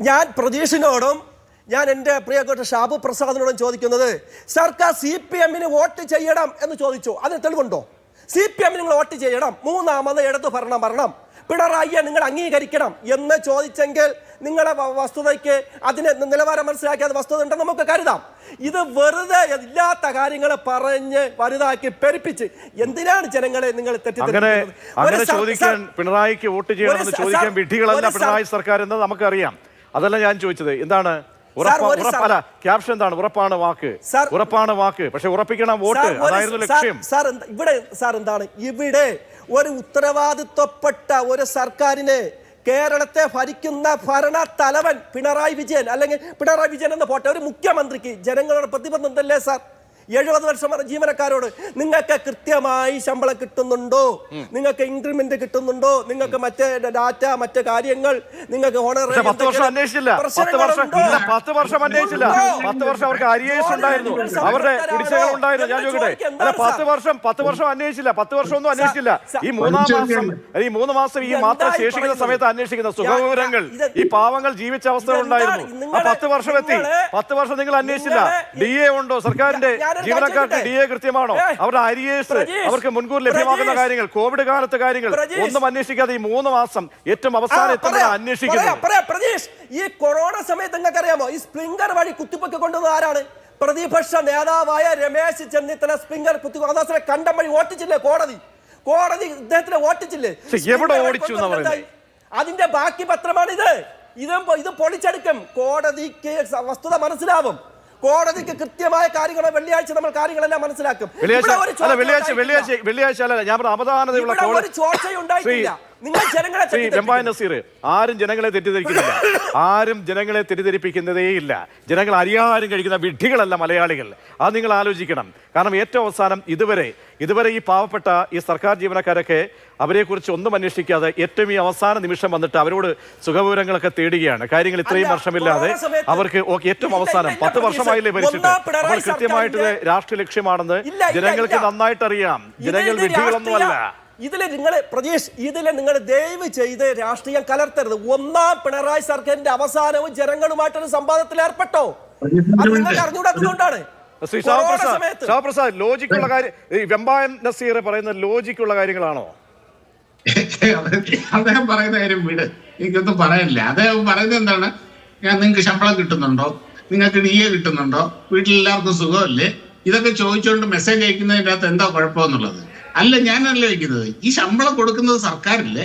ഞാൻ പ്രതീഷിനോടും ഞാൻ എൻ്റെ പ്രിയപ്പെട്ട ഷാബു പ്രസാദിനോടും ചോദിക്കുന്നത്, സർക്കാർ CPM വോട്ട് ചെയ്യണം എന്ന് ചോദിച്ചു, അതിന് തെളിവുണ്ടോ? CPM നിങ്ങൾ വോട്ട് ചെയ്യണം, മൂന്നാമത് ഇടതു ഭരണം പിണറായിയെ നിങ്ങൾ അംഗീകരിക്കണം എന്ന് ചോദിച്ചെങ്കിൽ നിങ്ങളുടെ വസ്തുതയ്ക്ക് അതിന് നിലവാരം മനസ്സിലാക്കി അത് വസ്തുത ഉണ്ടെന്ന് നമുക്ക് കരുതാം. ഇത് വെറുതെ ഇല്ലാത്ത കാര്യങ്ങൾ പറഞ്ഞ് വലുതാക്കി പെരുപ്പിച്ച് എന്തിനാണ് ജനങ്ങളെ നിങ്ങൾ തെറ്റിദ്ധരിക്കുന്നത്? പിണറായിക്ക് വോട്ട് ചെയ്യണമെന്ന് ചോദിക്കാൻ വിഡ്ഢികളല്ല പിണറായി സർക്കാർ എന്ന് നമുക്കറിയാം. അതല്ല ഞാൻ ചോദിച്ചത്. എന്താണ് ഉറപ്പല്ല? ക്യാപ്ഷൻ എന്താണ്? ഉറപ്പാണ് വാക്ക്, ഉറപ്പാണ് വാക്ക്, പക്ഷെ ഉറപ്പിക്കണം വോട്ട്, അതായിരുന്നു ലക്ഷ്യം. ഇവിടെ ഒരു ഉത്തരവാദിത്വപ്പെട്ട ഒരു സർക്കാരിനെ കേരളത്തെ ഭരിക്കുന്ന ഭരണ തലവൻ പിണറായി വിജയൻ, അല്ലെങ്കിൽ പിണറായി വിജയൻ എന്ന് പോട്ടെ, ഒരു മുഖ്യമന്ത്രിക്ക് ജനങ്ങളുടെ പ്രതിബദ്ധം എന്തല്ലേ സാർ? 70 വർഷം ജീവനക്കാരോട് നിങ്ങൾക്ക് കൃത്യമായി ശമ്പളം കിട്ടുന്നുണ്ടോ, നിങ്ങൾക്ക് ഇൻക്രിമെന്റ് കിട്ടുന്നുണ്ടോ, നിങ്ങൾക്ക് മറ്റേ ഡാറ്റ മറ്റു കാര്യങ്ങൾ നിങ്ങൾക്ക് ഓണർ 10 വർഷം അന്വേഷിച്ചില്ല. 10 വർഷം അന്വേഷിച്ചില്ല. 10 വർഷം അവർക്ക് അരിയേഴ്സ് ഉണ്ടായിരുന്നു, അവരുടെ കുടിശ്ശികകൾ ഉണ്ടായിരുന്നു. ഞാൻ ചോദിക്കട്ടെ, അല്ല 10 വർഷം അന്വേഷിച്ചില്ല. 10 വർഷം ഒന്നും അന്വേഷിച്ചില്ല. ഈ 3 മാസം ഈ മാത്രം ശേഷിക്കുന്ന സമയത്ത് അന്വേഷിക്കുന്ന സുഖവിവരങ്ങൾ ഈ പാവങ്ങൾ ജീവിച്ച അവസ്ഥ ഉണ്ടായിരുന്നു. ആ 10 വർഷം എത്തി. 10 വർഷം നിങ്ങൾ അന്വേഷിച്ചില്ല. DA ഉണ്ടോ സർക്കാരിന്റെ? ജീവനക്കാർക്ക് DA കൃത്യമാണോ? അവരുടെ അരിയേഴ്സ്, അവർക്ക് മുൻകൂർ ലഭ്യമാകുന്ന കാര്യങ്ങൾ, കോവിഡ് കാലത്തെ കാര്യങ്ങൾ ഒന്നും അന്വേഷിക്കാതെ ഈ 3 മാസം ഏറ്റവും അവസാനം അന്വേഷിക്കുന്നത്. ഈ കൊറോണ സമയത്ത് നിങ്ങൾക്ക് അറിയാമോ, ഈ സ്പ്രിംഗർ വഴി കുത്തിപ്പൊക്കെ കൊണ്ടുവന്ന ആരാണ്? പ്രതിപക്ഷ നേതാവായ രമേശ് ചെന്നിത്തല സ്പ്രിംഗർ കുത്തി കണ്ടം വഴി ഓട്ടിച്ചില്ലേ കോടതി ഇദ്ദേഹത്തിനെ ഓട്ടിച്ചില്ലേ? എവിടെ ഓടിച്ചു? അതിന്റെ ബാക്കി പത്രമാണിത്. ഇത് പൊളിച്ചെടുക്കും. കോടതിക്ക് വസ്തുത മനസ്സിലാവും. കോടതിക്ക് കൃത്യമായ കാര്യങ്ങൾ വെള്ളിയാഴ്ച നമ്മൾ കാര്യങ്ങളെല്ലാം മനസ്സിലാക്കും. വെള്ളിയാഴ്ച അല്ല, ഞാൻ അവധാനതയുള്ള ആരും ജനങ്ങളെ തെറ്റിദ്ധരിക്കുന്നില്ല. ആരും ജനങ്ങളെ തെറ്റിദ്ധരിപ്പിക്കുന്നതേയില്ല. ജനങ്ങൾ അരിയാഹാരം കഴിക്കുന്ന വിഡ്ഢികളല്ല മലയാളികൾ. അത് നിങ്ങൾ ആലോചിക്കണം. കാരണം ഏറ്റവും അവസാനം ഇതുവരെ ഈ പാവപ്പെട്ട ഈ സർക്കാർ ജീവനക്കാരൊക്കെ അവരെക്കുറിച്ച് ഒന്നും അന്വേഷിക്കാതെ ഏറ്റവും ഈ അവസാന നിമിഷം വന്നിട്ട് അവരോട് സുഖവിവരങ്ങളൊക്കെ തേടുകയാണ്. കാര്യങ്ങൾ ഇത്രയും വർഷമില്ലാതെ അവർക്ക് ഏറ്റവും അവസാനം 10 വർഷമായില്ലേ ഭരിച്ചിട്ട്. അപ്പോൾ കൃത്യമായിട്ട് രാഷ്ട്രീയ ലക്ഷ്യമാണെന്ന് ജനങ്ങൾക്ക് നന്നായിട്ട് അറിയാം. ജനങ്ങൾ വിഡ്ഢികളൊന്നുമല്ല. ഇതില് നിങ്ങൾ ദയവ് ചെയ്ത് രാഷ്ട്രീയം കലർത്തരുത്. ഒന്നാം പിണറായി സർക്കാരിന്റെ അവസാനവും ജനങ്ങളുമായിട്ടൊരു സംവാദത്തിൽ ഏർപ്പെട്ടോ? അത് നിങ്ങൾക്ക് അറിഞ്ഞുകൂടാത്തതുകൊണ്ടാണ്. ലോജിക്കുള്ള കാര്യം വെമ്പായം നസീർ പറയുന്ന ലോജിക്കുള്ള കാര്യങ്ങളാണോ? അദ്ദേഹം പറയുന്ന കാര്യം വീട് എനിക്കൊന്നും പറയാനില്ല. അദ്ദേഹം പറയുന്നത് എന്താണ്? നിങ്ങൾക്ക് ശമ്പളം കിട്ടുന്നുണ്ടോ, നിങ്ങൾക്ക് DA കിട്ടുന്നുണ്ടോ, വീട്ടിലെല്ലാവർക്കും സുഖമല്ലേ, ഇതൊക്കെ ചോദിച്ചുകൊണ്ട് മെസ്സേജ് അയക്കുന്നതിൻ്റെ അകത്ത് എന്താ കുഴപ്പമെന്നുള്ളത് അല്ല ഞാനല്ല വയ്ക്കുന്നത്. ഈ ശമ്പളം കൊടുക്കുന്നത് സർക്കാരില്ലേ?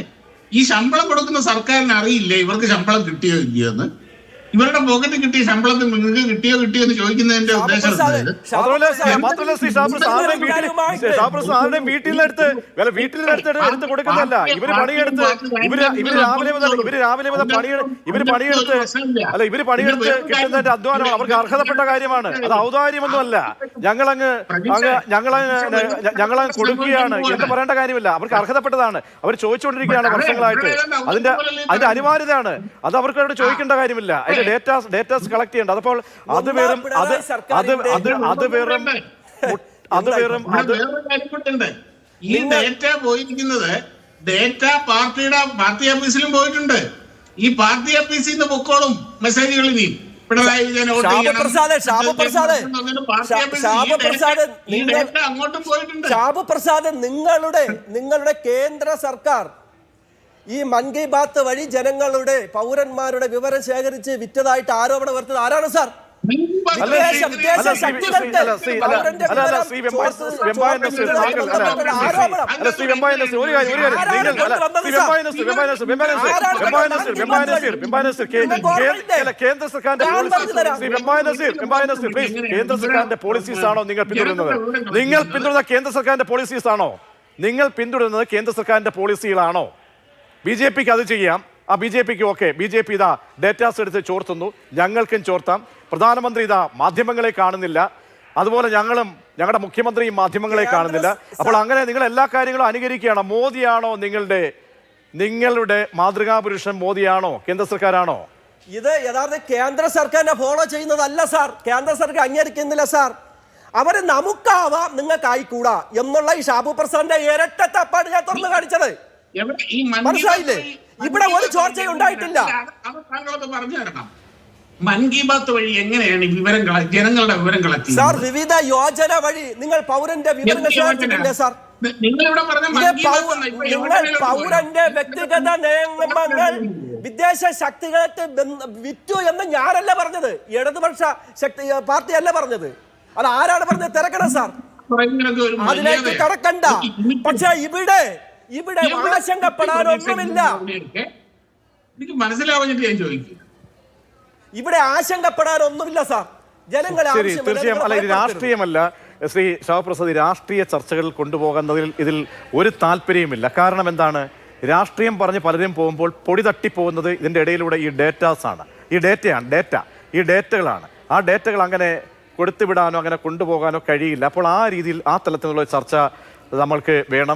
ഈ ശമ്പളം കൊടുക്കുന്ന സർക്കാരിന് അറിയില്ലേ ഇവർക്ക് ശമ്പളം കിട്ടിയോ ഇല്ലയോ എന്ന്? ഇവരുടെ പോക്കറ്റ് കിട്ടിയ ശമ്പളത്തിൽ നിങ്ങൾക്ക് കിട്ടിയോ എന്ന് ചോദിക്കുന്നതിന്റെ ഉദ്ദേശം വീട്ടിലെടുത്ത് കൊടുക്കുന്നതല്ല. ഇവര് പണിയെടുത്ത് കിട്ടുന്നതിന്റെ അധ്വാനം അവർക്ക് അർഹതപ്പെട്ട കാര്യമാണ്. അത് ഔദാര്യമൊന്നുമല്ല. ഞങ്ങളങ്ങ് കൊടുക്കുകയാണ് എന്ന് പറയേണ്ട കാര്യമില്ല. അവർക്ക് അർഹതപ്പെട്ടതാണ്. അവർ ചോദിച്ചുകൊണ്ടിരിക്കുകയാണ് വർഷങ്ങളായിട്ട്. അതിന്റെ അനിവാര്യതയാണ്. അത് അവർക്ക് അവിടെ ചോദിക്കേണ്ട കാര്യമില്ല. ഡേറ്റാസ് കളക്ട് ചെയ്യേണ്ട. അപ്പോൾ ഈ ഡേറ്റ പോയിരിക്കുന്നത് പാർട്ടി ഓഫീസിലും പോയിട്ടുണ്ട്. ഈ പാർട്ടി ഓഫീസിൽ നിന്ന് പൊക്കോളും മെസ്സേജുകൾ. ഇനി പിണറായി വിജയൻ അങ്ങോട്ടും പോയിട്ടുണ്ട്. ഷാബു പ്രസാദ്, നിങ്ങളുടെ കേന്ദ്ര സർക്കാർ ഈ മൻ കി ബാത്ത് വഴി ജനങ്ങളുടെ പൗരന്മാരുടെ വിവരം ശേഖരിച്ച് വിറ്റതായിട്ട് ആരോപണം വരുന്നത് ആരാണ് സാർ? കേന്ദ്ര സർക്കാരിന്റെ പോളിസീസ് ആണോ നിങ്ങൾ പിന്തുടരുന്നത്? നിങ്ങൾ പിന്തുടരുന്ന കേന്ദ്ര സർക്കാരിന്റെ പോളിസീസ് ആണോ? നിങ്ങൾ പിന്തുടരുന്നത് കേന്ദ്ര സർക്കാരിന്റെ പോളിസികളാണോ? BJPക്ക് അത് ചെയ്യാം. ആ BJPക്ക് ഓക്കെ. BJP ഇതാ ഡേറ്റാസ് എടുത്ത് ചോർത്തുന്നു. ഞങ്ങൾക്കും ചോർത്താം. പ്രധാനമന്ത്രി ഇതാ മാധ്യമങ്ങളെ കാണുന്നില്ല. അതുപോലെ ഞങ്ങളുടെ മുഖ്യമന്ത്രിയും മാധ്യമങ്ങളെ കാണുന്നില്ല. അപ്പോൾ അങ്ങനെ നിങ്ങൾ എല്ലാ കാര്യങ്ങളും അനുകരിക്കുകയാണ്. മോദിയാണോ നിങ്ങളുടെ മാതൃകാ പുരുഷൻ? മോദിയാണോ? കേന്ദ്ര സർക്കാരാണോ? ഇത് യഥാർത്ഥ കേന്ദ്ര സർക്കാരിനെ ഫോളോ ചെയ്യുന്നതല്ല സാർ. കേന്ദ്ര സർക്കാർ അംഗീകരിക്കുന്നില്ല സാർ. അവര് നമുക്കാവാം നിങ്ങൾക്കായിക്കൂടാ എന്നുള്ള ഈ ഷാബു പ്രസാദിന്റെ ഇരട്ടത്തപ്പാണ് ഞാൻ തുറന്നു കാണിച്ചത്. മനസ്സിലായില്ലേ? ഇവിടെ ഒരു ചോർച്ചയും ഉണ്ടായിട്ടില്ല. അത് താങ്കളത് പറഞ്ഞു തരണം. മൻ കി ബാത്ത് വഴി എങ്ങനെയാണ് ഈ ജനങ്ങളുടെ വിവരം കളക്ട് സാർ? വിവിധ യോജന വഴി നിങ്ങൾ പൗരന്റെ വിവരങ്ങൾ ശേഖരിച്ചിട്ടില്ലേ സാർ? നിങ്ങളിവിടെ പറഞ്ഞ നിങ്ങൾ പൗരന്റെ വ്യക്തിഗത നിയമങ്ങൾ വിദേശ ശക്തികൾക്ക് വിറ്റു എന്ന് ഞാനല്ല പറഞ്ഞത്, ഇടതുപക്ഷ ശക്തി പാർട്ടിയല്ല പറഞ്ഞത്. അത് ആരാണ് പറഞ്ഞത്? തിരക്കണം സാർ, അതിലേക്ക് കടക്കണ്ട. പക്ഷെ ഇവിടെ ആശങ്കപ്പെടാനൊന്നുമില്ല. എനിക്ക് മനസ്സിലാവുന്നിട്ട് ഞാൻ ചോദിക്കും. ഇവിടെ ആശങ്കപ്പെടാനൊന്നുമില്ല സാർ. ജനങ്ങളെ ശരി, തീർച്ചയായും. അല്ല, ഇത് രാഷ്ട്രീയമല്ല ശ്രീ ശിവപ്രസാദ്. രാഷ്ട്രീയ ചർച്ചകൾ കൊണ്ടുപോകുന്നതിൽ ഇതിൽ ഒരു താല്പര്യവുമില്ല. കാരണം എന്താണ്? രാഷ്ട്രീയം പറഞ്ഞ് പലരും പോകുമ്പോൾ പൊടി തട്ടിപ്പോകുന്നത് ഇതിൻ്റെ ഇടയിലൂടെ ഈ ഡേറ്റാസാണ്. ഈ ഡേറ്റകളാണ്. ആ ഡേറ്റകൾ അങ്ങനെ കൊടുത്തുവിടാനോ അങ്ങനെ കൊണ്ടുപോകാനോ കഴിയില്ല. അപ്പോൾ ആ രീതിയിൽ ആ തലത്തിലുള്ള ചർച്ച നമ്മൾക്ക് വേണം.